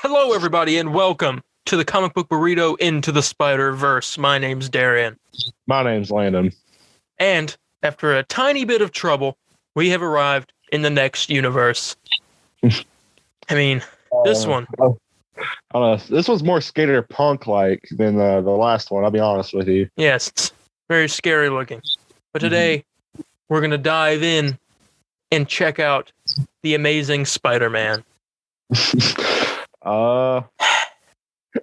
Hello, everybody, and welcome to the comic book burrito into the Spider-Verse. My name's Darian. My name's Landon. And after a tiny bit of trouble, we have arrived in the next universe. I mean, this one. I don't know. This was more skater punk-like than the last one, I'll be honest with you. Yes, it's very scary looking. But today, we're going to dive in and check out the Amazing Spider-Man.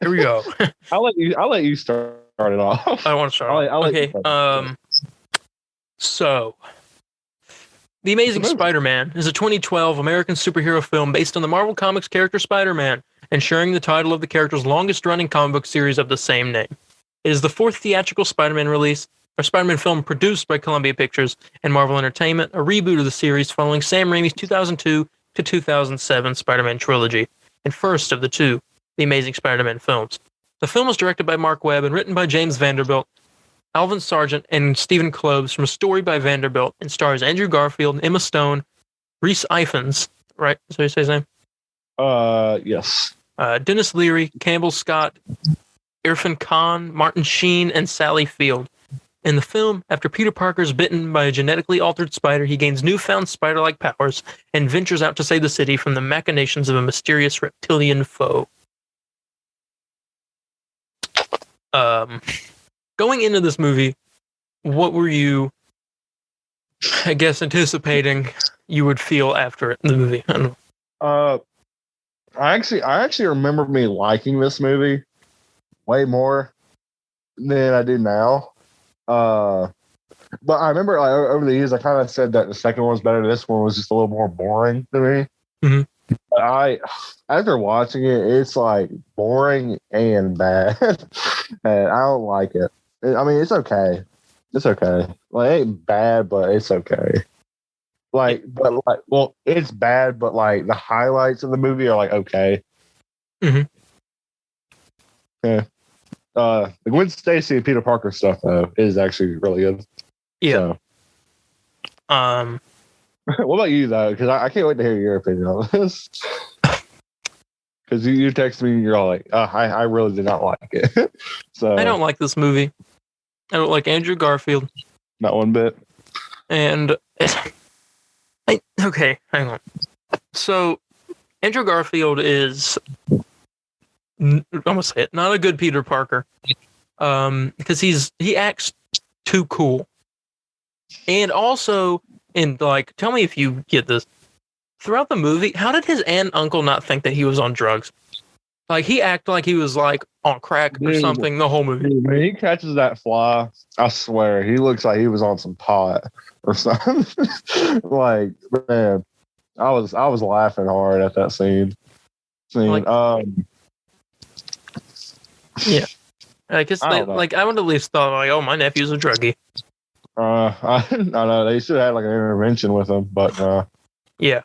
Here we go. I'll let you start it off. I want to start. Okay. So, The Amazing Spider-Man is a 2012 American superhero film based on the Marvel Comics character Spider-Man and sharing the title of the character's longest-running comic book series of the same name. It is the fourth theatrical Spider-Man release, or Spider-Man film produced by Columbia Pictures and Marvel Entertainment, a reboot of the series following Sam Raimi's 2002 to 2007 Spider-Man trilogy, and first of the two The Amazing Spider-Man films. The film was directed by Marc Webb and written by James Vanderbilt, Alvin Sargent, and Stephen Kloves from a story by Vanderbilt, and stars Andrew Garfield, Emma Stone, Rhys Ifans, right? Is that how you say his name? Yes. Dennis Leary, Campbell Scott, Irfan Khan, Martin Sheen, and Sally Field. In the film, after Peter Parker is bitten by a genetically altered spider, he gains newfound spider-like powers and ventures out to save the city from the machinations of a mysterious reptilian foe. Going into this movie, what were you, I guess, anticipating you would feel after it in the movie? I don't know. I actually remember me liking this movie way more than I do now. But I remember over the years, I kind of said that the second one was better. This one was just a little more boring to me. Mm-hmm. But after watching it, it's like boring and bad, and I don't like it. I mean, it's okay. It's okay. Like, it ain't bad, but it's okay. It's bad, but like the highlights of the movie are like okay. Mm-hmm. Yeah. The Gwen Stacy and Peter Parker stuff though is actually really good. Yeah. So. What about you though? Because I can't wait to hear your opinion on this. Because you text me and you're all like, I really did not like it. So I don't like this movie. I don't like Andrew Garfield. Not one bit. And okay, hang on. So Andrew Garfield is, I'm gonna say it, not a good Peter Parker. Because he acts too cool. And also, tell me if you get this. Throughout the movie, how did his aunt and uncle not think that he was on drugs? Like, he acted like he was, like, on crack or something the whole movie. When he catches that fly, I swear, he looks like he was on some pot or something. Like, man, I was laughing hard at that scene. Yeah. I guess I would at least thought, like, oh, my nephew's a druggie. I don't know. They should have had, like, an intervention with him, but, yeah.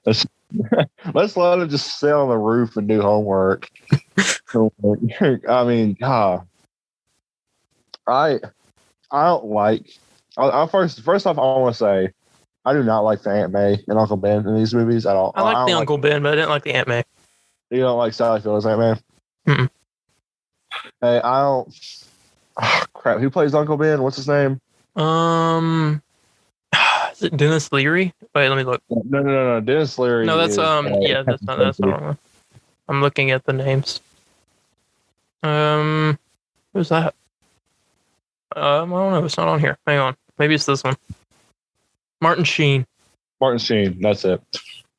Let's let him just sit on the roof and do homework. I mean, I don't like. First off, I want to say I do not like the Aunt May and Uncle Ben in these movies at all. I like the Uncle Ben, but I didn't like the Aunt May. You don't like Sally Field as Aunt May? Mm-mm. Hey, I don't. Oh, crap! Who plays Uncle Ben? What's his name? Is it Dennis Leary? Wait, let me look. No. Dennis Leary. No, that's that's not wrong. I'm looking at the names. Who's that? I don't know. It's not on here. Hang on. Maybe it's this one. Martin Sheen. That's it.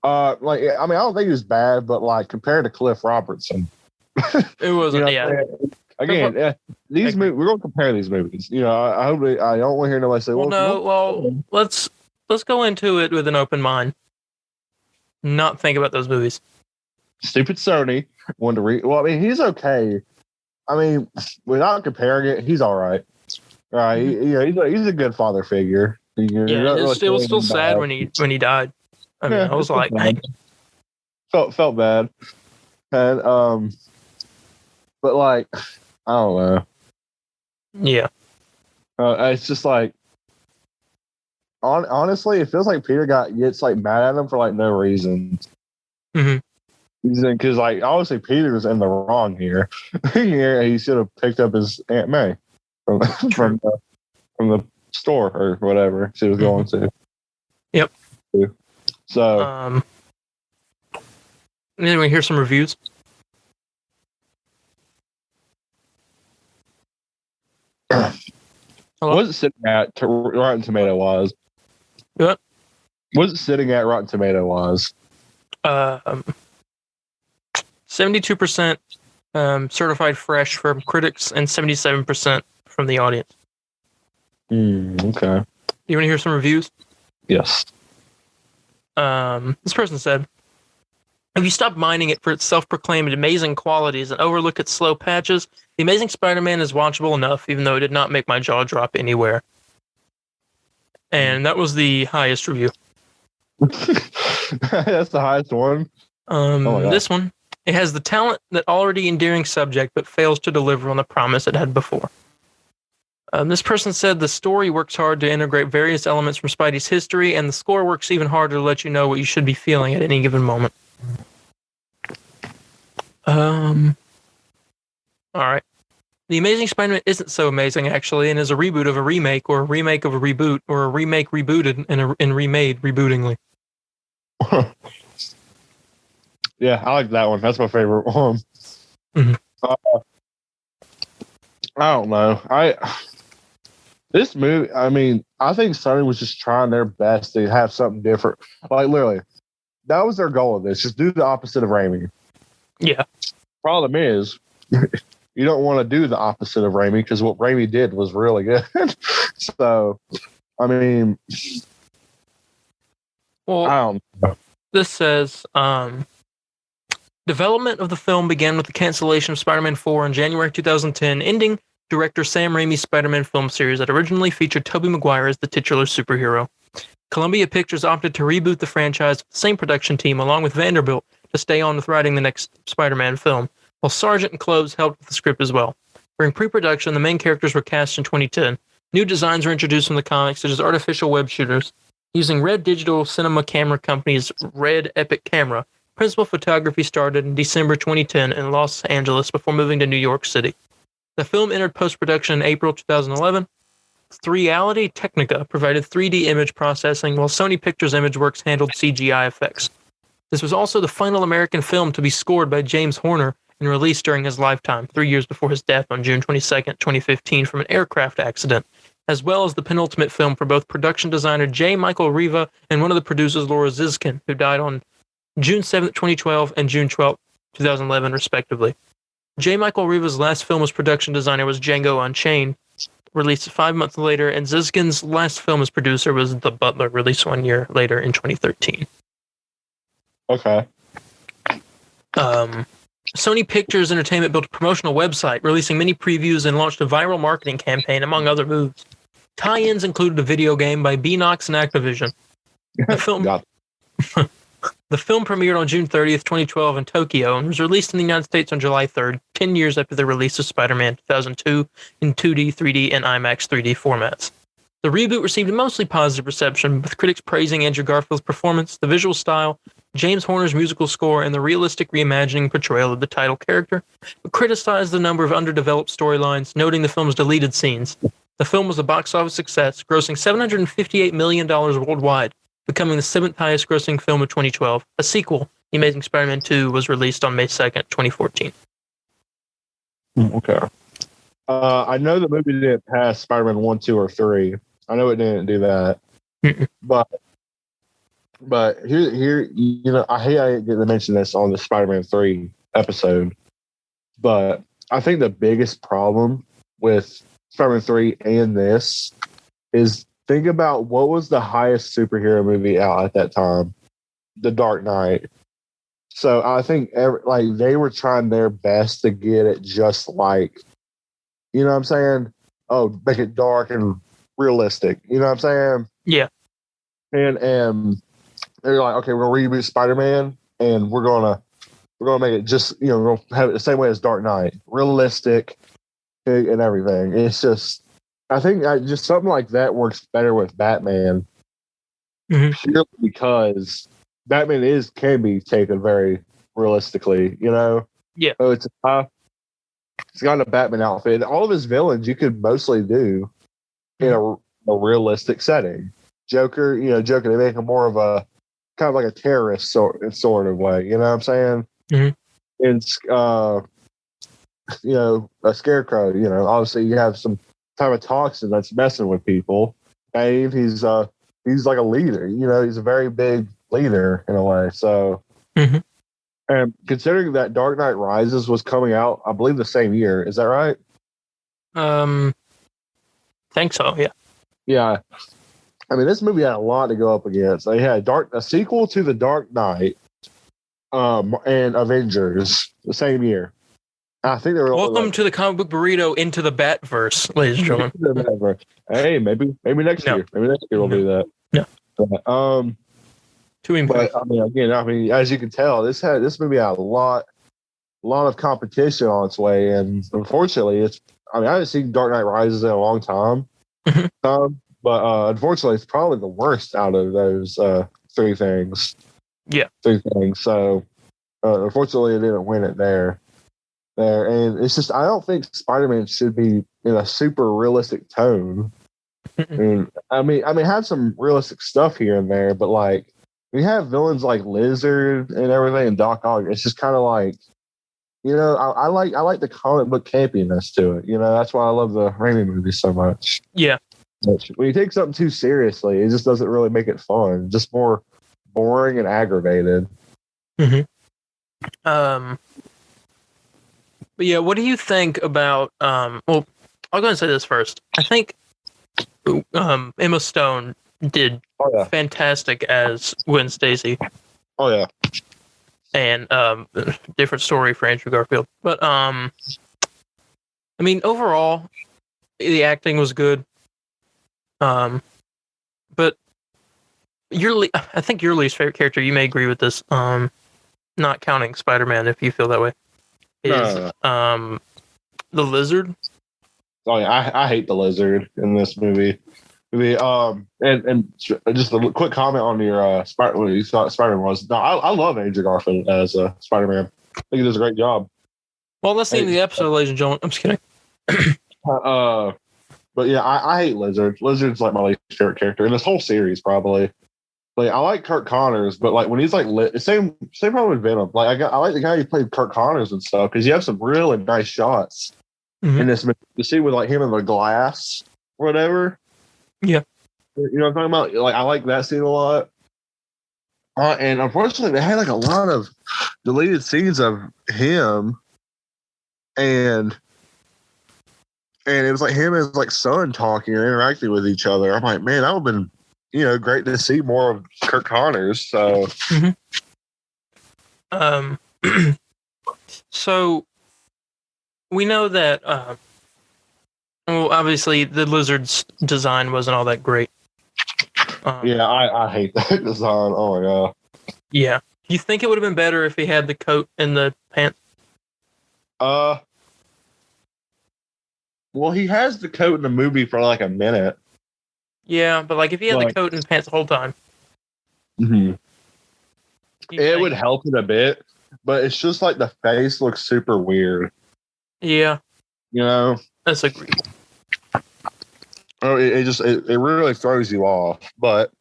I don't think he was bad, but like compared to Cliff Robertson, it wasn't. Again, these movies, we're going to compare these movies. I hope I don't want to hear nobody say, let's go into it with an open mind. Not think about those movies. Stupid Sony wanted to read. Well, I mean, he's okay. I mean, without comparing it, he's all right. Right? Mm-hmm. He's a good father figure. It was still sad when he died. I mean, I was like, felt bad, and but like, I don't know. Yeah. It's just like, honestly, it feels like Peter gets like mad at him for like no reason. Mm-hmm. Because, like, obviously Peter's in the wrong here. Here, he should have picked up his Aunt May from from the store or whatever she was going to. Yep. So, anyway, here's some reviews. What's it sitting at Rotten Tomato wise? What? What's it sitting at Rotten Tomato wise? 72% certified fresh from critics and 77% from the audience. Okay. You want to hear some reviews? Yes. This person said, if you stop mining it for its self-proclaimed amazing qualities and overlook its slow patches, The Amazing Spider-Man is watchable enough, even though it did not make my jaw drop anywhere. And that was the highest review. That's the highest one. This one, it has the talent that already endearing subject, but fails to deliver on the promise it had before. This person said the story works hard to integrate various elements from Spidey's history, and the score works even harder to let you know what you should be feeling at any given moment. All right. The Amazing Spider-Man isn't so amazing, actually, and is a reboot of a remake, or a remake of a reboot, or a remake rebooted and remade rebootingly. Yeah, I like that one. That's my favorite one. Mm-hmm. I don't know. This movie, I mean, I think Sony was just trying their best to have something different. Like, literally, that was their goal of this. Just do the opposite of Raimi. Yeah. Problem is, you don't want to do the opposite of Raimi because what Raimi did was really good. So, I mean, well, I don't know. This says, development of the film began with the cancellation of Spider-Man 4 in January 2010, ending director Sam Raimi's Spider-Man film series that originally featured Tobey Maguire as the titular superhero. Columbia Pictures opted to reboot the franchise with the same production team along with Vanderbilt to stay on with writing the next Spider-Man film, while Sargent and Cloves helped with the script as well. During pre-production, the main characters were cast in 2010. New designs were introduced from the comics, such as artificial web shooters. Using Red Digital Cinema Camera Company's Red Epic Camera, principal photography started in December 2010 in Los Angeles before moving to New York City. The film entered post-production in April 2011. 3Reality Technica provided 3D image processing, while Sony Pictures Imageworks handled CGI effects. This was also the final American film to be scored by James Horner and released during his lifetime, 3 years before his death on June 22, 2015, from an aircraft accident, as well as the penultimate film for both production designer J. Michael Riva and one of the producers, Laura Ziskin, who died on June 7, 2012 and June 12, 2011, respectively. J. Michael Riva's last film as production designer was Django Unchained, released 5 months later, and Ziskin's last film as producer was The Butler, released 1 year later in 2013. Okay. Sony Pictures Entertainment built a promotional website, releasing many previews and launched a viral marketing campaign, among other moves. Tie-ins included a video game by Beanox and Activision. The film premiered on June 30th, 2012 in Tokyo and was released in the United States on July 3rd, 10 years after the release of Spider-Man 2002 in 2D, 3D, and IMAX 3D formats. The reboot received a mostly positive reception, with critics praising Andrew Garfield's performance, the visual style, James Horner's musical score, and the realistic reimagining portrayal of the title character, but criticized the number of underdeveloped storylines, noting the film's deleted scenes. The film was a box office success, grossing $758 million worldwide, becoming the 7th highest grossing film of 2012. A sequel, The Amazing Spider-Man 2, was released on May 2nd, 2014. Okay. I know the movie didn't pass Spider-Man 1, 2, or 3. I know it didn't do that. But here, you know, I hate I didn't get to mention this on the Spider-Man 3 episode, but I think the biggest problem with Spider-Man 3 and this is, think about what was the highest superhero movie out at that time, The Dark Knight. So I think they were trying their best to get it just like, you know what I'm saying? Oh, make it dark and realistic. You know what I'm saying? Yeah. And they're like, okay, we're gonna reboot Spider-Man, and we're gonna make it just, you know, we're gonna have it the same way as Dark Knight, realistic and everything. It's just, I think just something like that works better with Batman, purely because Batman can be taken very realistically, you know? Yeah. So it's got a Batman outfit. All of his villains you could mostly do in a realistic setting. Joker, they make him more of a kind of like a terrorist sort of way. You know what I'm saying? Mm-hmm. And a Scarecrow. Obviously you have some type of toxin that's messing with people. And he's like a leader. He's a very big leader in a way. So, and considering that Dark Knight Rises was coming out, I believe the same year. Is that right? Think so. Yeah. Yeah. I mean, this movie had a lot to go up against. They had a sequel to The Dark Knight, and Avengers the same year. I think they were welcome to the comic book burrito into the Batverse, ladies and gentlemen. Hey, maybe next year. Maybe next year we'll do that. No. But I mean, as you can tell, this movie had a lot of competition on its way, and unfortunately, I haven't seen Dark Knight Rises in a long time. But unfortunately, it's probably the worst out of those three things. Yeah. Three things. So, unfortunately, it didn't win it there. And it's just, I don't think Spider-Man should be in a super realistic tone. And, I mean, have some realistic stuff here and there, but like, we have villains like Lizard and everything, and Doc Ock. It's just kind of like, I like the comic book campiness to it. That's why I love the Raimi movies so much. Yeah. When you take something too seriously, it just doesn't really make it fun. Just more boring and aggravated. But yeah, what do you think about? Well, I'll go and say this first. I think Emma Stone did fantastic as Gwen Stacy. Oh yeah. And different story for Andrew Garfield, but I mean, overall, the acting was good. But I think your least favorite character, you may agree with this, not counting Spider-Man if you feel that way, is the Lizard. Oh yeah, I hate the Lizard in this movie. And just a quick comment on your what you thought Spider-Man was. No, I love Andrew Garfield as Spider-Man. I think he does a great job. Well, that's the end of the episode, ladies and gentlemen. I'm just kidding. But yeah, I hate Lizard. Lizard's like my least favorite character in this whole series, probably. Like I like Kirk Connors, but like when he's like same problem with Venom. Like I like the guy who played Kirk Connors and stuff because you have some really nice shots in this. You see with like him in the glass or whatever. Yeah, you know what I'm talking about. Like I like that scene a lot. And unfortunately, they had like a lot of deleted scenes of him and it was like him and his like son talking or interacting with each other. I'm like, man, that would have been, great to see more of Kirk Connors. So, so we know that, well, obviously the Lizard's design wasn't all that great. Yeah, I hate that design. Oh my god. Yeah. You think it would have been better if he had the coat and the pants? Well, he has the coat in the movie for like a minute. Yeah, but like if he had the coat and pants the whole time, it would help it a bit. But it's just like the face looks super weird. Yeah, that's agreeable. Oh, it really throws you off. But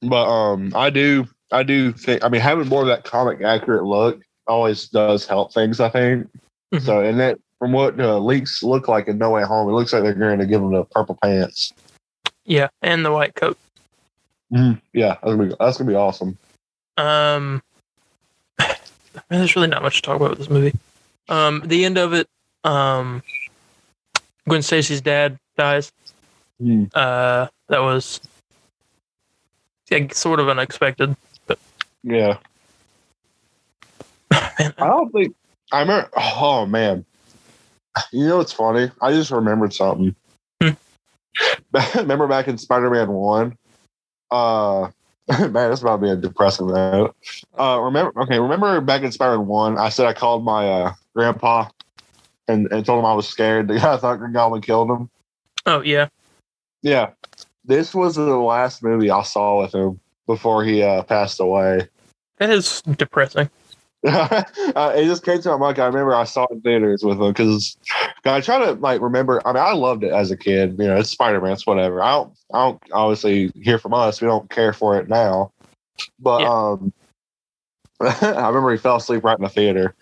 I do think, having more of that comic accurate look always does help things, I think. So, and that from what leaks look like in No Way Home, it looks like they're going to give him the purple pants. Yeah, and the white coat. Yeah, that's gonna be awesome. There's really not much to talk about with this movie. The end of it, Gwen Stacy's dad dies. That was sort of unexpected, but yeah. Man, I don't think I remember. Oh man, what's funny? I just remembered something. Remember back in Spider-Man 1? Man, that's about to be a depressing note. Remember back in Spider-Man 1, I said I called my grandpa and told him I was scared. The guy thought Green Goblin killed him. Oh, yeah. Yeah. This was the last movie I saw with him before he passed away. That is depressing. It just came to my mind. I remember I saw it in theaters with them because I try to like remember. I mean, I loved it as a kid. You know, it's Spider-Man. It's whatever. I don't obviously hear from us. We don't care for it now. But I remember he fell asleep right in the theater.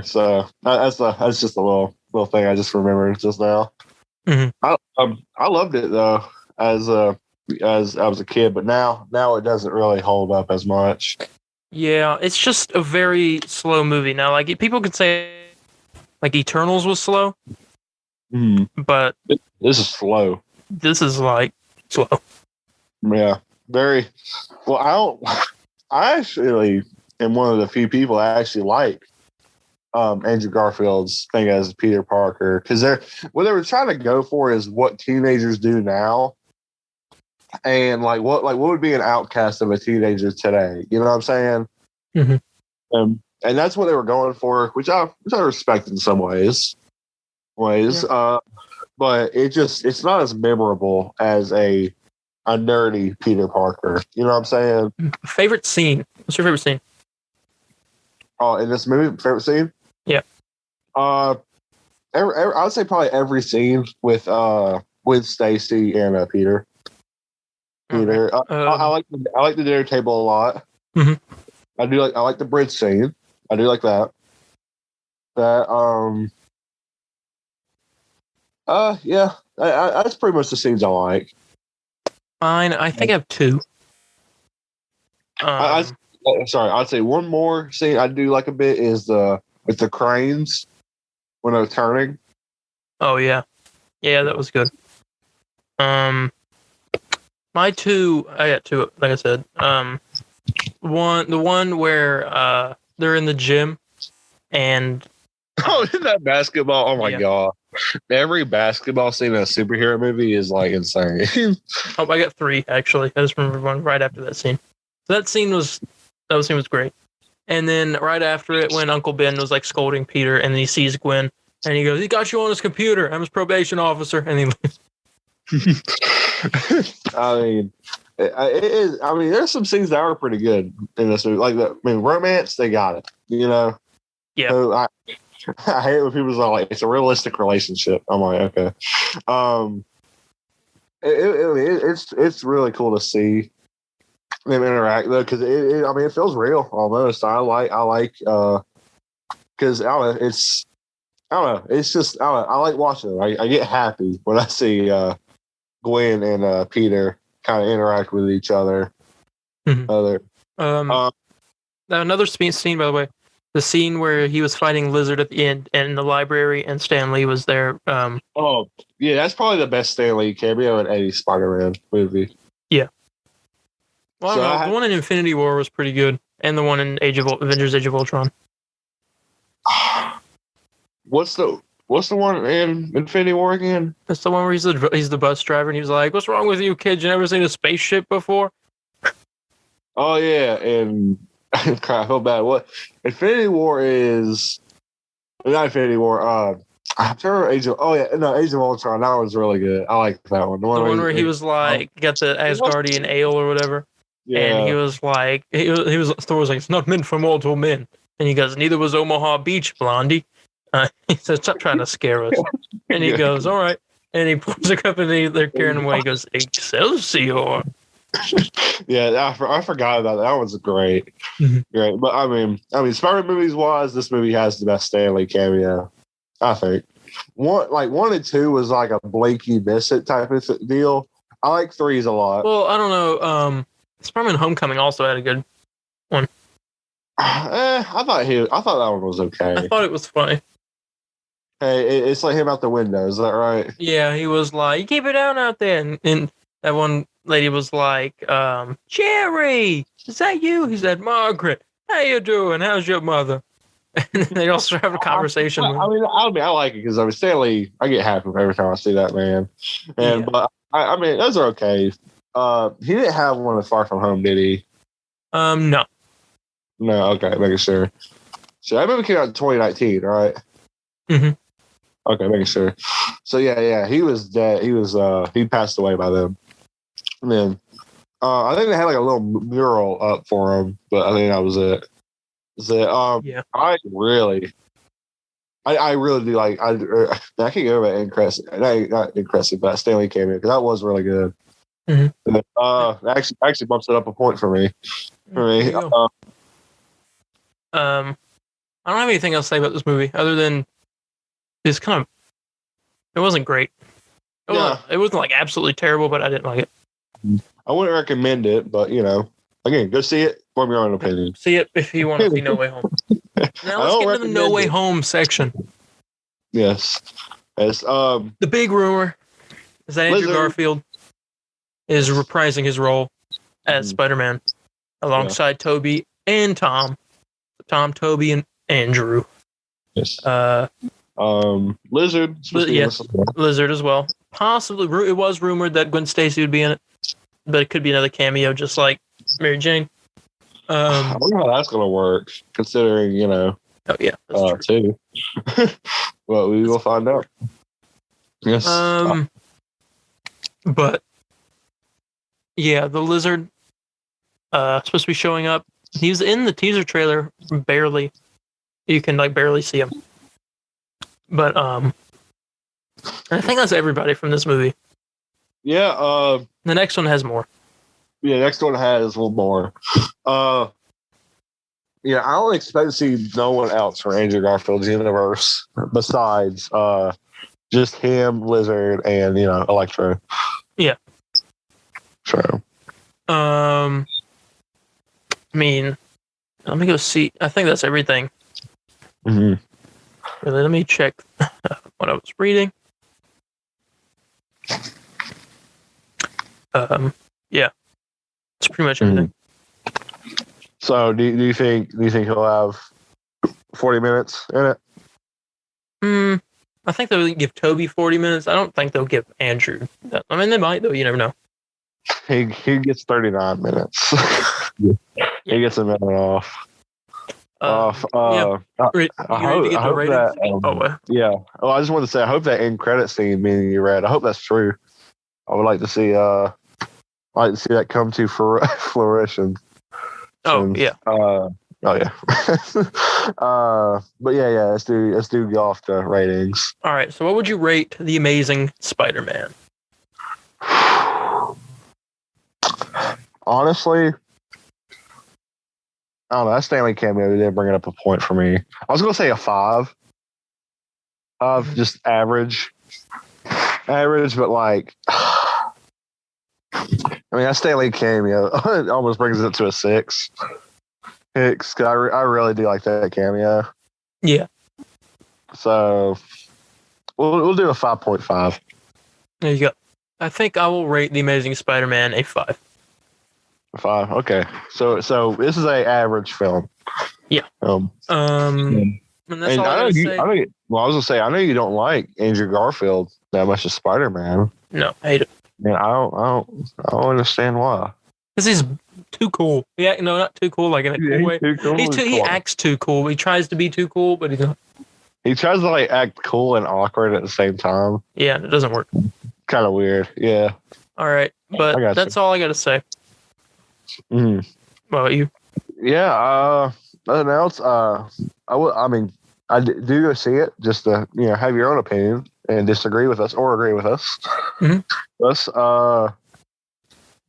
So that's just a little thing I just remembered just now. Mm-hmm. I loved it though as I was a kid, but now it doesn't really hold up as much. Yeah, it's just a very slow movie now. Like people could say, like Eternals was slow, but this is slow. This is like slow. Yeah, very. Well, I actually am one of the few people I actually like Andrew Garfield's thing as Peter Parker because what they were trying to go for is what teenagers do now. And what would be an outcast of a teenager today? You know what I'm saying? Mm-hmm. And that's what they were going for, which I respect in some ways. Yeah. But it's not as memorable as a nerdy Peter Parker. You know what I'm saying? Favorite scene? What's your favorite scene? Oh, in this movie, favorite scene? Yeah. I would say probably every scene with Stacy and Peter. Peter, I like the dinner table a lot. Mm-hmm. I like the bridge scene. I do like that. Yeah, that's pretty much the scenes I like. Fine, I think I have two. Sorry, I'd say one more scene I do like a bit is with the cranes when they're turning. Oh yeah, that was good. My two, I got two. Like I said, the one where they're in the gym, and that basketball! Oh my god! Every basketball scene in a superhero movie is like insane. I got three actually. I just remember one right after that scene. So that scene was great. And then right after it, when Uncle Ben was like scolding Peter, and then he sees Gwen, and he goes, "He got you on his computer. I'm his probation officer," and he leaves. I mean, it is. I mean, there's some scenes that are pretty good in this movie. Like romance, they got it. You know. Yeah. So I hate when people are like, "It's a realistic relationship." I'm like, okay. It's really cool to see them interact though, because it feels real almost. I like because I don't know. It's just I like watching it. I get happy when I see Gwen and Peter kind of interact with each other. Mm-hmm. Another scene, by the way, the scene where he was fighting Lizard at the end and in the library, and Stan Lee was there. Oh yeah, that's probably the best Stan Lee cameo in any Spider-Man movie. Yeah. Well, the one in Infinity War was pretty good, and the one in Avengers: Age of Ultron. What's the one in Infinity War again? That's the one where he's the bus driver, and he was like, "What's wrong with you, kids? You never seen a spaceship before?" Oh yeah, and I feel bad. What Infinity War is? Not Infinity War. I'm sure Age of Ultron. That was really good. I like that one. The one where he was like, got the Asgardian ale or whatever. Yeah. And he was like, Thor was like, "It's not meant for mortal men." And he goes, "Neither was Omaha Beach, Blondie." He says, "Stop trying to scare us." And he goes, "All right." And he pulls a cup and they're carrying him away. He goes, "Excelsior." Yeah, I forgot about that. That was great. Mm-hmm. Great. But I mean, Spider-Man movies wise, this movie has the best Stan Lee cameo, I think. One and two was like a blink you miss it type of deal. I like threes a lot. Well, I don't know. Spider-Man Homecoming also had a good one. I thought that one was okay. I thought it was funny. Hey, it's like him out the window. Is that right? Yeah, he was like, "Keep it down out there," and that one lady was like, "Jerry, is that you?" He said, "Margaret, how you doing? How's your mother?" And they also have a conversation. I like it because Stan Lee, I get happy every time I see that man. And but I mean, those are okay. He didn't have one of Far From Home, did he? No. No, okay, making sure. So that movie came out in 2019, right? Mm-hmm. Okay, making sure. So yeah, he was dead. He passed away by then. And then I think they had like a little mural up for him, but I think that was it. Yeah. I really do like. I can't go over that not impressive, but Stanley cameo because that was really good. Mm-hmm. Actually bumps it up a point for me. I don't have anything else to say about this movie other than it's kind of. It wasn't great. It wasn't like absolutely terrible, but I didn't like it. I wouldn't recommend it, but again, go see it. Form your own opinion. See it if you want to see No Way Home. Now let's get into the No Way Home section. Yes. The big rumor is that Andrew Garfield is reprising his role as Spider-Man alongside Toby and Tom. Tom, Toby, and Andrew. Yes. Lizard. Yes, Lizard as well. Possibly, it was rumored that Gwen Stacy would be in it, but it could be another cameo, just like Mary Jane. I wonder how that's going to work, considering, Oh, yeah. That's true. Too. Well, we will find out. Yes. But, yeah, the Lizard supposed to be showing up. He's in the teaser trailer, barely. You can, barely see him. But, I think that's everybody from this movie. Yeah. The next one has more. Yeah, next one has one more. Yeah, I don't expect to see no one else for Andrew Garfield's universe besides just him, Lizard, and Electro. Yeah. So. I mean, let me go see. I think that's everything. Mm-hmm. Let me check what I was reading. Yeah, it's pretty much everything. So, do you think he'll have 40 minutes in it? I think they'll give Toby 40 minutes. I don't think they'll give Andrew that. I mean, they might though. You never know. He gets 39 minutes. He gets a minute off. I hope that. Yeah. Oh, I just wanted to say, I hope that end credit scene meaning you read. I hope that's true. I would like to see. That come to fruition. Oh yeah. Oh yeah. But yeah. Let's do go off the ratings. All right. So, what would you rate The Amazing Spider-Man? Honestly, I don't know. That Stanley cameo didn't bring it up a point for me. I was gonna say a 5. Just average, but that Stanley cameo it almost brings it to a 6. Cause I really do like that cameo. Yeah. So we'll do a 5.5. There you go. I think I will rate The Amazing Spider-Man a 5. 5. Okay. So this is a average film. Yeah. And that's all I gotta say. I was gonna say I know you don't like Andrew Garfield that much as Spider-Man. No, I hate it. And I don't understand why. Because he's too cool. Yeah, no, not too cool, like in a cool way. He acts too cool. He tries to be too cool, but he's not. He tries to act cool and awkward at the same time. Yeah, it doesn't work. Kind of weird. Yeah. All right, but that's all I got to say. Mm. What about you? Yeah. Nothing else. I do go see it just to have your own opinion and disagree with us or agree with us. Mm-hmm.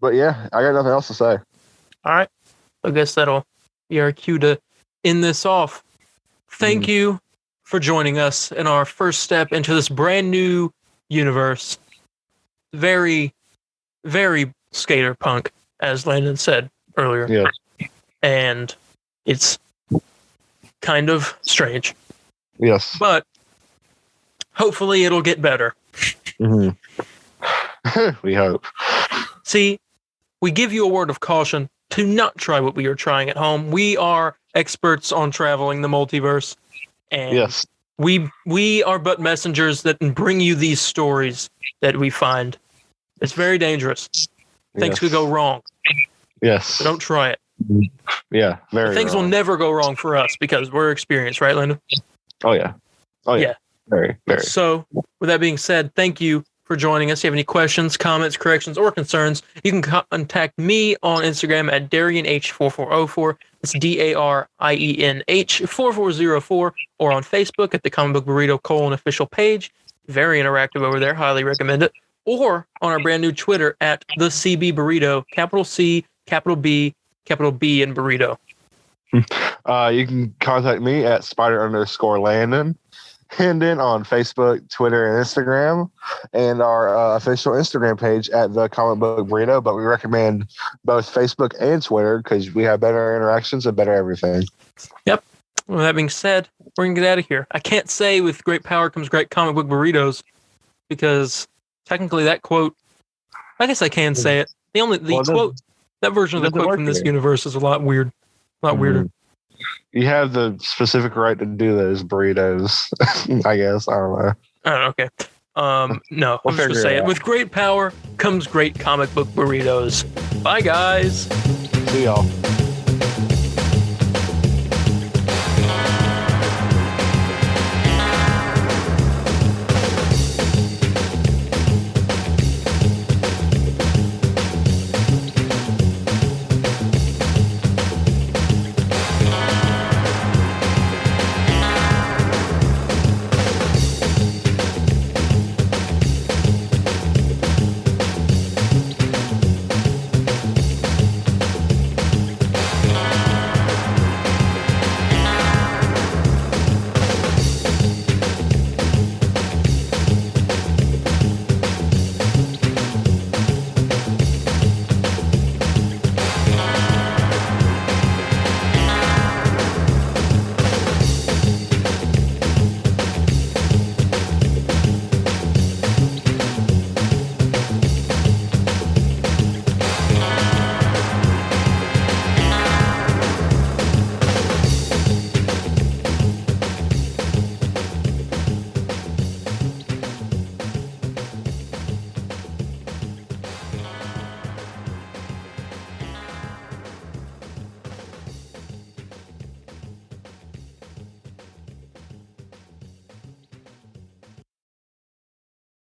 But yeah, I got nothing else to say. All right. I guess that'll be our cue to end this off. Thank you for joining us in our first step into this brand new universe. Very, very skater punk, as Landon said earlier. Yeah. And it's kind of strange. Yes. But hopefully it'll get better. Mm-hmm. We hope. See, we give you a word of caution to not try what we are trying at home. We are experts on traveling the multiverse. And yes. We are but messengers that bring you these stories that we find. It's very dangerous. Things could go wrong. Yes. So don't try it. Yeah, very Things will never go wrong for us because we're experienced, right, Landon? Oh, yeah. Oh, yeah. Very, very. So, with that being said, thank you for joining us. If you have any questions, comments, corrections, or concerns, you can contact me on Instagram at DarienH4404. It's DARIENH4404, or on Facebook at the Comic Book Burrito official page. Very interactive over there. Highly recommend it. Or on our brand new Twitter at the CB Burrito, capital C, capital B, and Burrito. You can contact me at Spider_Landon. And then on Facebook, Twitter, and Instagram, and our official Instagram page at the Comic Book Burrito. But we recommend both Facebook and Twitter because we have better interactions and better everything. Yep. Well, that being said, we're going to get out of here. I can't say with great power comes great comic book burritos because technically that quote, I guess I can say it. Quote, that version of the quote from this universe is a lot weird. A lot weirder. You have the specific right to do those burritos, I guess. I don't know. Okay. No, I'm just going to say it. With great power comes great comic book burritos. Bye, guys. See y'all.